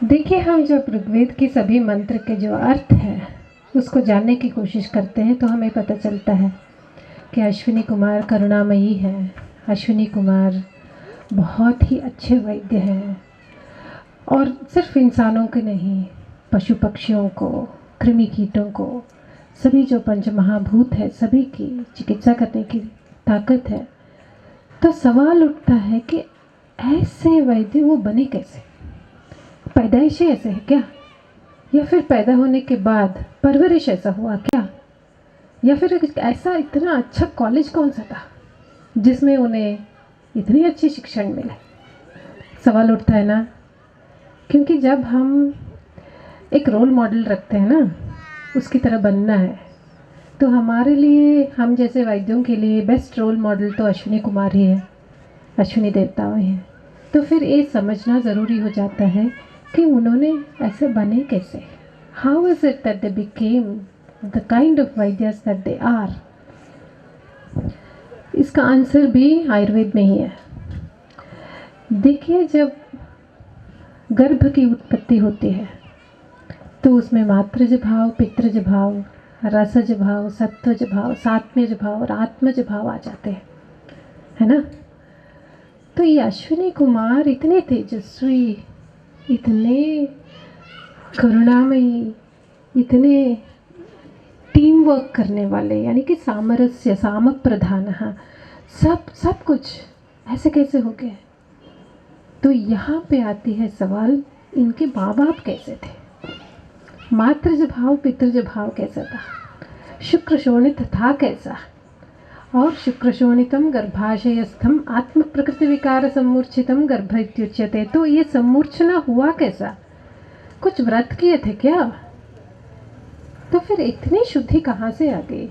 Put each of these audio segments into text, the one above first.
देखिए, हम जब ऋग्वेद के सभी मंत्र के जो अर्थ हैं उसको जानने की कोशिश करते हैं तो हमें पता चलता है कि अश्विनी कुमार करुणामयी हैं। अश्विनी कुमार बहुत ही अच्छे वैद्य हैं और सिर्फ इंसानों के नहीं, पशु पक्षियों को, कृमि कीटों को, सभी जो पंचमहाभूत है सभी की चिकित्सा करने की ताकत है। तो सवाल उठता है कि ऐसे वैद्य वो बने कैसे? पैदाइश ऐसे है क्या, या फिर पैदा होने के बाद परवरिश ऐसा हुआ क्या, या फिर ऐसा इतना अच्छा कॉलेज कौन सा था जिसमें उन्हें इतनी अच्छी शिक्षण मिले? सवाल उठता है ना, क्योंकि जब हम एक रोल मॉडल रखते हैं ना, उसकी तरह बनना है, तो हमारे लिए, हम जैसे वैद्यों के लिए बेस्ट रोल मॉडल तो अश्विनी कुमार ही है, अश्विनी देवताएं हैं। तो फिर ये समझना ज़रूरी हो जाता है कि उन्होंने ऐसे बने कैसे। How is it that they became the kind of वैद्यस दैट दे आर? इसका आंसर भी आयुर्वेद में ही है। देखिए, जब गर्भ की उत्पत्ति होती है तो उसमें मातृज भाव, पितृज भाव, रसज भाव, सत्वज भाव, सात्म्यज भाव और आत्मज भाव आ जाते हैं, है ना। तो ये अश्विनी कुमार इतने तेजस्वी, इतने करुणामयी, इतने टीम वर्क करने वाले, यानी कि सामरस्य, सामक प्रधान, सब कुछ ऐसे कैसे हो गए? तो यहाँ पे आती है सवाल, इनके माँ बाप कैसे थे? मातृज भाव, पितृज भाव कैसा था? शुक्र शोणित था कैसा? और शुक्र शोणितम गर्भाशयस्थम आत्म प्रकृति विकार सम्मूर्छितम गर्भ इत्युच्यते। तो ये सम्मूर्छना हुआ कैसा? कुछ व्रत किए थे क्या? तो फिर इतनी शुद्धि कहाँ से आ गई?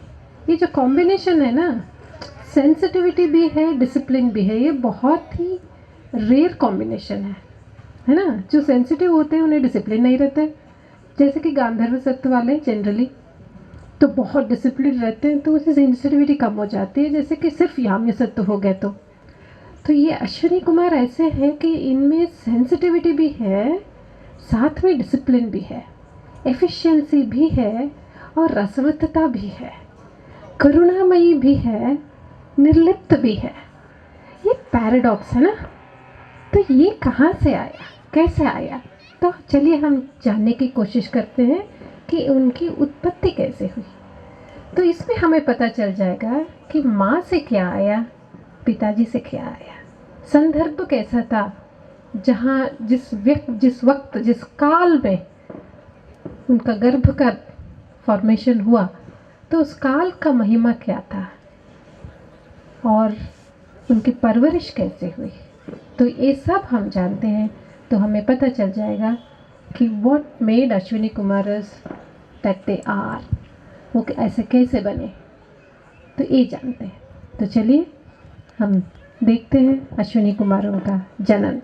ये जो कॉम्बिनेशन है ना, सेंसिटिविटी भी है, डिसिप्लिन भी है, ये बहुत ही रेयर कॉम्बिनेशन है ना। जो सेंसिटिव होते हैं उन्हें डिसिप्लिन नहीं रहता है, जैसे कि गांधर्व सत्व वाले जनरली तो बहुत डिसिप्लिन रहते हैं, तो उससे सेंसिटिविटी कम हो जाती है, जैसे कि सिर्फ याम्य सत्व हो गए। तो ये अश्विनी कुमार ऐसे हैं कि इनमें सेंसिटिविटी भी है, साथ में डिसिप्लिन भी है, एफिशिएंसी भी है और रसवत्ता भी है, करुणामयी भी है, निर्लिप्त भी है। ये पैराडॉक्स है ना। तो ये कहाँ से आया, कैसे आया? तो चलिए हम जानने की कोशिश करते हैं कि उनकी उत्पत्ति कैसे हुई। तो इसमें हमें पता चल जाएगा कि माँ से क्या आया, पिताजी से क्या आया, संदर्भ कैसा था, जहाँ जिस वक्त जिस काल में उनका गर्भ का फॉर्मेशन हुआ, तो उस काल का महिमा क्या था और उनकी परवरिश कैसे हुई। तो ये सब हम जानते हैं तो हमें पता चल जाएगा कि व्हाट मेड अश्विनी कुमारस दैट दे आर, वो ऐसे कैसे बने, तो ये जानते हैं। तो चलिए हम देखते हैं अश्विनी कुमारों का जनन।